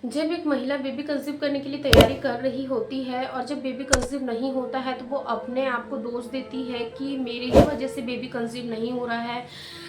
जब एक महिला बेबी कंसीव करने के लिए तैयारी कर रही होती है और जब बेबी कंसीव नहीं होता है तो वो अपने आप को दोष देती है कि मेरी ही वजह से बेबी कंसीव नहीं हो रहा है,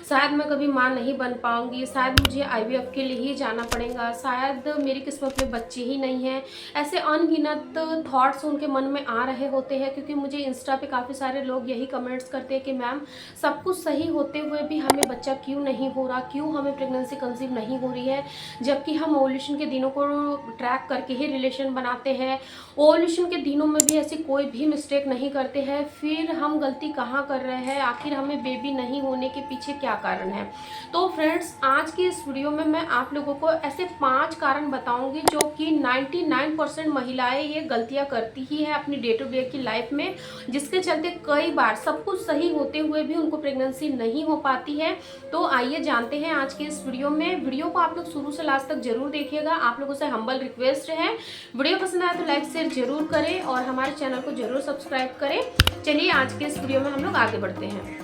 शायद मैं कभी माँ नहीं बन पाऊंगी, शायद मुझे आईवीएफ के लिए ही जाना पड़ेगा, शायद मेरी किस्मत में बच्चे ही नहीं हैं। ऐसे अनगिनत थॉट्स उनके मन में आ रहे होते हैं, क्योंकि मुझे इंस्टा पे काफ़ी सारे लोग यही कमेंट्स करते हैं कि मैम सब कुछ सही होते हुए भी हमें बच्चा क्यों नहीं हो रहा, क्यों हमें प्रेगनेंसी कंसीव नहीं हो रही है, जबकि हम ओवुलेशन के दिनों को ट्रैक करके ही रिलेशन बनाते हैं, ओवुलेशन के दिनों में भी ऐसी कोई भी मिस्टेक नहीं करते हैं। फिर हम गलती कहाँ कर रहे हैं, आखिर हमें बेबी नहीं होने के पीछे क्या कारण है। तो फ्रेंड्स, आज की इस वीडियो में मैं आप लोगों को ऐसे 5 कारण बताऊंगी जो कि 99% महिलाएं ये गलतियां करती ही है अपनी डे टू डे की लाइफ में, जिसके चलते कई बार सब कुछ सही होते हुए भी उनको प्रेगनेंसी नहीं हो पाती है। तो आइए जानते हैं आज के इस वीडियो में। वीडियो को आप लोग शुरू से लास्ट तक जरूर देखिएगा। आप लोगों से हम्बल रिक्वेस्ट है, वीडियो पसंद आए तो लाइक शेयर जरूर करें और हमारे चैनल को जरूर सब्सक्राइब करें। चलिए आज के इस वीडियो में हम लोग आगे बढ़ते हैं।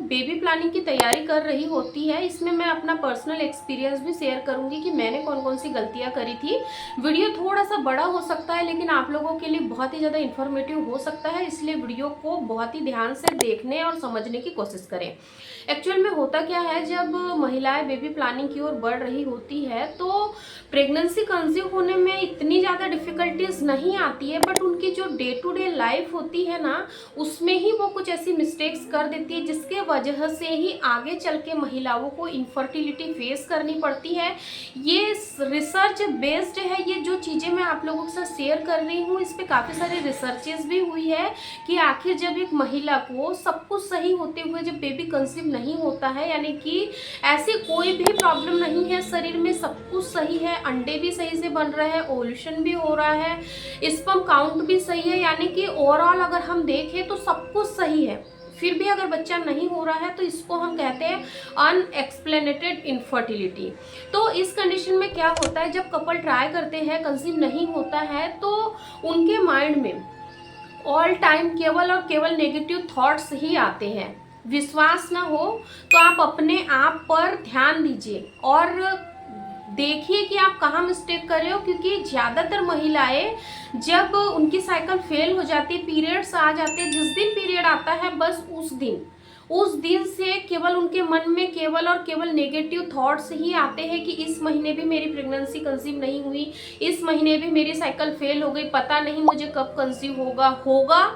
बेबी प्लानिंग की तैयारी कर रही होती है, इसमें मैं अपना पर्सनल एक्सपीरियंस भी शेयर करूंगी कि मैंने कौन कौन सी गलतियां करी थी। वीडियो थोड़ा सा बड़ा हो सकता है लेकिन आप लोगों के लिए बहुत ही ज़्यादा इन्फॉर्मेटिव हो सकता है, इसलिए वीडियो को बहुत ही ध्यान से देखने और समझने की कोशिश करें। एक्चुअल में होता क्या है, जब महिलाएं बेबी प्लानिंग की ओर बढ़ रही होती है तो प्रेगनेंसी कंसीव होने में इतनी ज़्यादा डिफ़िकल्टीज नहीं आती है, बट उनकी जो डे टू डे लाइफ होती है ना, उसमें ही वो कुछ ऐसी मिस्टेक्स कर देती है जिसके वजह से ही आगे चल के महिलाओं को इनफर्टिलिटी फेस करनी पड़ती है। ये रिसर्च बेस्ड है, ये जो चीज़ें मैं आप लोगों के साथ शेयर कर रही हूँ इस पर काफ़ी सारी रिसर्चेस भी हुई है कि आखिर जब एक महिला को सब कुछ सही होते हुए जब बेबी कंसीव नहीं होता है, यानी कि ऐसी कोई भी प्रॉब्लम नहीं है शरीर में, सब कुछ सही है, अंडे भी सही से बन रहे हैं, ओवुलेशन भी हो रहा है, स्पर्म काउंट भी सही है, यानी कि ओवरऑल अगर हम देखें तो सब कुछ सही है, फिर भी अगर बच्चा नहीं हो रहा है तो इसको हम कहते हैं अनएक्सप्लेनेटेड इनफर्टिलिटी। तो इस कंडीशन में क्या होता है, जब कपल ट्राई करते हैं, कंसीव नहीं होता है, तो उनके माइंड में ऑल टाइम केवल और केवल नेगेटिव थॉट्स ही आते हैं। विश्वास ना हो तो आप अपने आप पर ध्यान दीजिए और देखिए कि आप कहाँ मिस्टेक कर रहे हो, क्योंकि ज़्यादातर महिलाएं जब उनकी साइकिल फेल हो जाती है, पीरियड्स आ जाते हैं, जिस दिन पीरियड आता है बस उस दिन से केवल उनके मन में केवल और केवल नेगेटिव थॉट्स ही आते हैं कि इस महीने भी मेरी प्रेगनेंसी कंसीव नहीं हुई, इस महीने भी मेरी साइकिल फेल हो गई, पता नहीं मुझे कब कंसीव होगा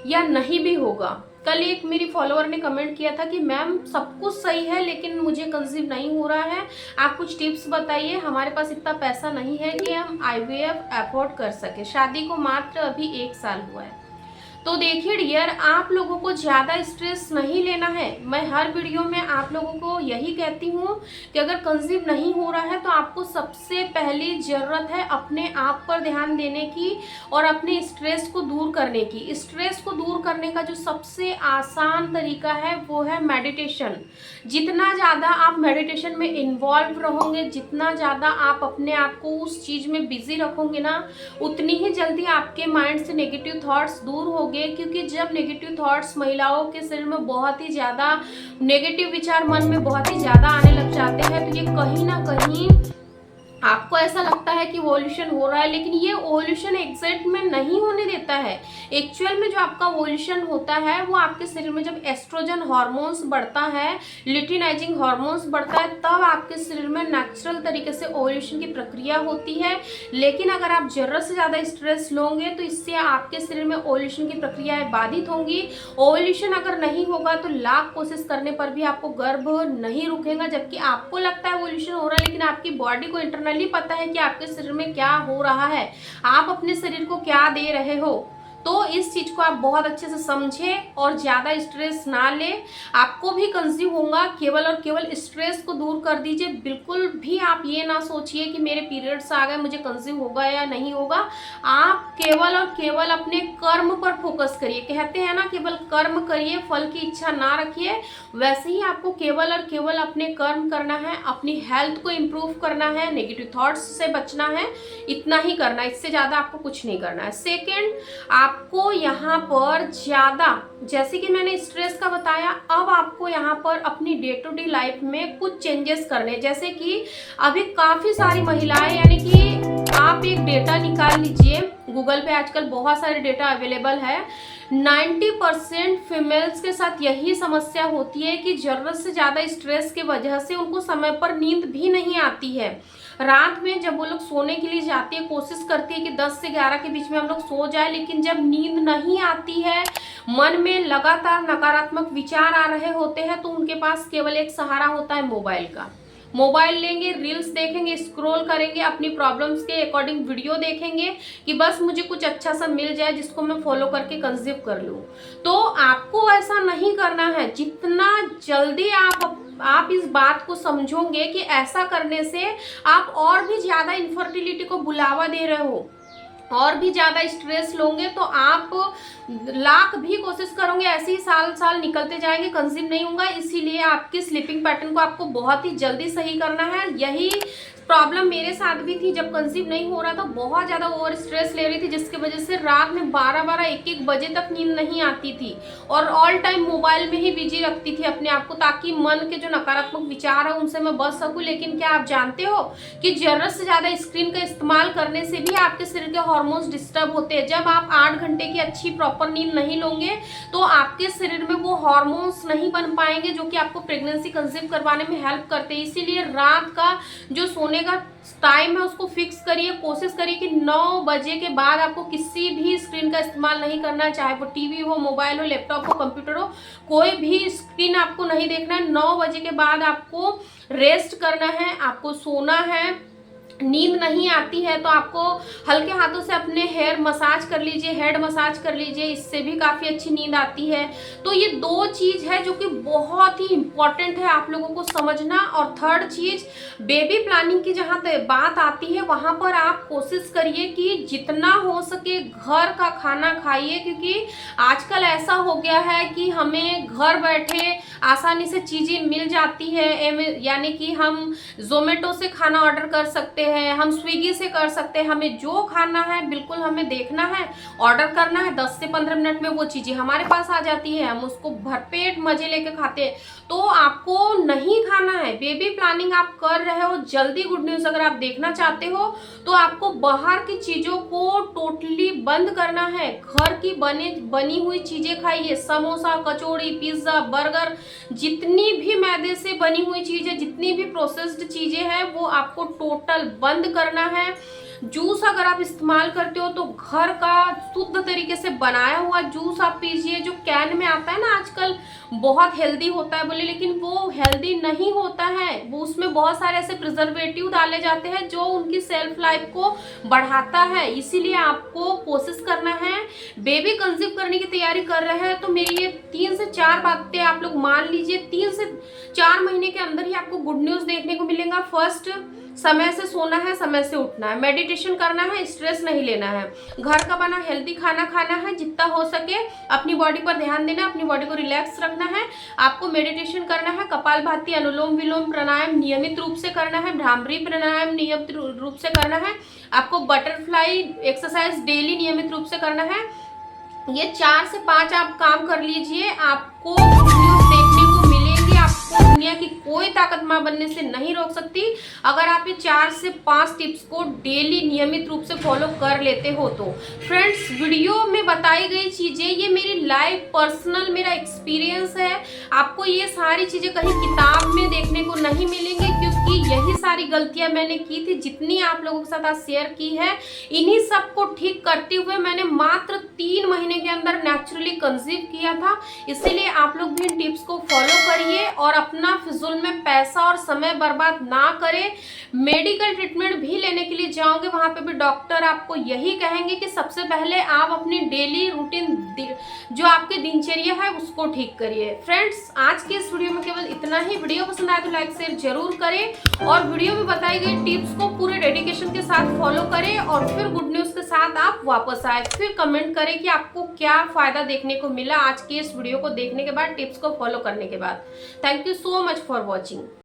या नहीं भी होगा। कल एक मेरी फॉलोअर ने कमेंट किया था कि मैम सब कुछ सही है लेकिन मुझे कंसीव नहीं हो रहा है, आप कुछ टिप्स बताइए, हमारे पास इतना पैसा नहीं है कि हम आईवीएफ अफोर्ड कर सके, शादी को मात्र अभी 1 साल हुआ है। तो देखिए डियर, आप लोगों को ज़्यादा स्ट्रेस नहीं लेना है। मैं हर वीडियो में आप लोगों को यही कहती हूँ कि अगर कंसीव नहीं हो रहा है तो आपको सबसे पहली ज़रूरत है अपने आप पर ध्यान देने की और अपने स्ट्रेस को दूर करने की। स्ट्रेस को दूर करने का जो सबसे आसान तरीका है वो है मेडिटेशन। जितना ज़्यादा आप मेडिटेशन में इन्वॉल्व रहोगे, जितना ज़्यादा आप अपने आप को उस चीज़ में बिजी रखोगे ना, उतनी ही जल्दी आपके माइंड से नेगेटिव थॉट्स दूर होंगे। क्योंकि जब नेगेटिव थॉट्स महिलाओं के शरीर में बहुत ही ज़्यादा नेगेटिव विचार मन में बहुत ही ज़्यादा आने लग जाते हैं तो ये कहीं ना कहीं आपको ऐसा लगता है कि ओवुलेशन हो रहा है, लेकिन ये ओवुलेशन एग्जैक्ट में नहीं होने देता है। एक्चुअल में जो आपका ओवुलेशन होता है वो आपके शरीर में जब एस्ट्रोजन हार्मोन्स बढ़ता है, ल्यूटिनाइजिंग हार्मोन्स बढ़ता है, तब आपके शरीर में नेचुरल तरीके से ओवुलेशन की प्रक्रिया होती है। लेकिन अगर आप जरूरत से ज़्यादा स्ट्रेस लोगे तो इससे आपके शरीर में ओवुलेशन की प्रक्रियाएं बाधित होंगी। ओवुलेशन अगर नहीं होगा तो लाख कोशिश करने पर भी आपको गर्भ नहीं रुकेगा, जबकि आपको लगता है ओवुलेशन हो रहा है, लेकिन आपकी बॉडी को इंटरनली पता है कि आपके शरीर में क्या हो रहा है, आप अपने शरीर को क्या दे रहे हो। तो इस चीज को आप बहुत अच्छे से समझें और ज्यादा स्ट्रेस ना ले। आपको भी कंसीव होगा, केवल और केवल स्ट्रेस को दूर कर दीजिए। बिल्कुल भी आप ये ना सोचिए कि मेरे पीरियड्स आ गए, मुझे कंसीव होगा या नहीं होगा। आप केवल और केवल अपने कर्म पर फोकस करिए। कहते हैं ना, केवल कर्म करिए, फल की इच्छा ना रखिए। वैसे ही आपको केवल और केवल अपने कर्म करना है, अपनी हेल्थ को इम्प्रूव करना है, नेगेटिव थॉट्स से बचना है, इतना ही करना है, इससे ज्यादा आपको कुछ नहीं करना है। सेकेंड, आप आपको यहाँ पर ज़्यादा, जैसे कि मैंने स्ट्रेस का बताया, अब आपको यहाँ पर अपनी डे टू डे लाइफ में कुछ चेंजेस करने, जैसे कि अभी काफ़ी सारी महिलाएं, यानी कि आप एक डेटा निकाल लीजिए, गूगल पे आजकल बहुत सारे डेटा अवेलेबल है। 90% फीमेल्स के साथ यही समस्या होती है कि ज़रूरत से ज़्यादा स्ट्रेस की वजह से उनको समय पर नींद भी नहीं आती है। रात में जब वो लोग सोने के लिए जाती है, कोशिश करती है कि 10 से 11 के बीच में हम लोग सो जाए, लेकिन जब नींद नहीं आती है, मन में लगातार नकारात्मक विचार आ रहे होते हैं, तो उनके पास केवल एक सहारा होता है मोबाइल का। मोबाइल लेंगे, रील्स देखेंगे, स्क्रॉल करेंगे, अपनी प्रॉब्लम्स के अकॉर्डिंग वीडियो देखेंगे कि बस मुझे कुछ अच्छा सा मिल जाए जिसको मैं फॉलो करके कंज्यूम कर लूँ। तो आपको ऐसा नहीं करना है। जितना जल्दी आप इस बात को समझोगे कि ऐसा करने से आप और भी ज़्यादा इनफर्टिलिटी को बुलावा दे रहे हो, और भी ज़्यादा स्ट्रेस लोगे, तो आप लाख भी कोशिश करोगे, ऐसे ही साल साल निकलते जाएंगे, कंज्यूम नहीं होगा। इसीलिए आपकी स्लीपिंग पैटर्न को आपको बहुत ही जल्दी सही करना है। यही प्रॉब्लम मेरे साथ भी थी, जब कंसीव नहीं हो रहा था, बहुत ज़्यादा ओवर स्ट्रेस ले रही थी, जिसकी वजह से रात में 12-12, 1-1 बजे तक नींद नहीं आती थी, और ऑल टाइम मोबाइल में ही बिजी रखती थी अपने आप को, ताकि मन के जो नकारात्मक विचार है उनसे मैं बच सकूं। लेकिन क्या आप जानते हो कि ज़रूरत से ज़्यादा स्क्रीन का इस्तेमाल करने से भी आपके शरीर के हार्मोन्स डिस्टर्ब होते हैं। जब आप 8 घंटे की अच्छी प्रॉपर नींद नहीं लोगे तो आपके शरीर में वो हार्मोन्स नहीं बन पाएंगे जो कि आपको प्रेगनेंसी कंसीव करवाने में हेल्प करते हैं। इसीलिए रात का जो सोने का टाइम है उसको फिक्स करिए। कोशिश करिए कि 9 बजे के बाद आपको किसी भी स्क्रीन का इस्तेमाल नहीं करना, चाहे वो टीवी हो, मोबाइल हो, लैपटॉप हो, कंप्यूटर हो, कोई भी स्क्रीन आपको नहीं देखना है। 9 बजे के बाद आपको रेस्ट करना है, आपको सोना है। नींद नहीं आती है तो आपको हल्के हाथों से अपने हेयर मसाज कर लीजिए, हेड मसाज कर लीजिए, इससे भी काफ़ी अच्छी नींद आती है। तो ये 2 चीज़ है जो कि बहुत ही इम्पॉर्टेंट है आप लोगों को समझना। और थर्ड चीज़, बेबी प्लानिंग की जहाँ तक बात आती है, वहाँ पर आप कोशिश करिए कि जितना हो सके घर का खाना खाइए, क्योंकि आजकल ऐसा हो गया है कि हमें घर बैठे आसानी से चीज़ें मिल जाती है। यानी कि हम जोमेटो से खाना ऑर्डर कर सकते हैं, हम स्विगी से कर सकते हैं। हमें जो खाना है बिल्कुल हमें देखना है, ऑर्डर करना है, 10 से 15 मिनट में वो चीज़ें हमारे पास आ जाती है, हम उसको भरपेट मजे लेके खाते हैं। तो आपको नहीं खाना है। बेबी प्लानिंग आप कर रहे हो, जल्दी गुड न्यूज़ अगर आप देखना चाहते हो तो आपको बाहर की चीज़ों को टोटली बंद करना है। घर की बनी हुई चीज़ें खाइए, समोसा, कचौड़ी, पिज्ज़ा, बर्गर, जितनी भी मैदे से बनी हुई चीज़ें, जितनी भी प्रोसेस्ड चीज़ें हैं, वो आपको टोटल बंद करना है। जूस अगर आप इस्तेमाल करते हो तो घर का शुद्ध तरीके से बनाया हुआ जूस आप पीजिए। जो कैन में आता है ना आजकल, बहुत हेल्दी होता है बोले, लेकिन वो हेल्दी नहीं होता है। वो उसमें बहुत सारे ऐसे प्रिजर्वेटिव डाले जाते हैं जो उनकी सेल्फ लाइफ को बढ़ाता है। इसीलिए आपको कोशिश करना है, बेबी कंसीव करने की तैयारी कर रहे हैं तो मेरी ये 3 से 4 बातें आप लोग मान लीजिए। 3 से 4 महीने के अंदर ही आपको गुड न्यूज़ देखने को मिलेगा। फर्स्ट, समय से सोना है, समय से उठना है, मेडिटेशन करना है, स्ट्रेस नहीं लेना है, घर का बना हेल्दी खाना खाना है, जितना हो सके अपनी बॉडी पर ध्यान देना है, अपनी बॉडी को रिलैक्स रखना है। आपको मेडिटेशन करना है, कपालभाति, अनुलोम विलोम प्राणायाम नियमित रूप से करना है, भ्रामरी प्राणायाम नियमित रूप से करना है, आपको बटरफ्लाई एक्सरसाइज डेली नियमित रूप से करना है। ये 4 से 5 आप काम कर लीजिए, आपको देखने को मिलेंगे। आपको दुनिया की कोई ताकत मां बनने से नहीं रोक सकती अगर आप ये 4 से 5 टिप्स को डेली नियमित रूप से फॉलो कर लेते हो तो। फ्रेंड्स, वीडियो में बताई गई चीज़ें ये मेरी लाइफ पर्सनल मेरा एक्सपीरियंस है। आपको ये सारी चीज़ें कहीं किताब में देखने को नहीं मिलेंगी, क्योंकि यही सारी गलतियां मैंने की थी, जितनी आप लोगों के साथ आज शेयर की है। इन्हीं सब को ठीक करते हुए मैंने मात्र 3 महीने के अंदर नेचुरली कंसीव किया था। इसीलिए आप लोग भी इन टिप्स को फॉलो करिए और अपना फिजूल में पैसा और समय बर्बाद ना करें। मेडिकल ट्रीटमेंट भी लेने के लिए जाओगे, वहां पे भी डॉक्टर आपको यही कहेंगे कि सबसे पहले आप अपनी डेली रूटीन जो आपकी दिनचर्या है उसको ठीक करिए। फ्रेंड्स, आज के इस वीडियो में केवल इतना ही। वीडियो पसंद आए तो लाइक शेयर जरूर करें और वीडियो में बताई गई टिप्स को पूरे डेडिकेशन के साथ फॉलो करें, और फिर गुड न्यूज़ के साथ आप वापस आए। फिर कमेंट करें कि आपको क्या फायदा देखने को मिला आज के इस वीडियो को देखने के बाद, टिप्स को फॉलो करने के बाद। Thank you so much for watching.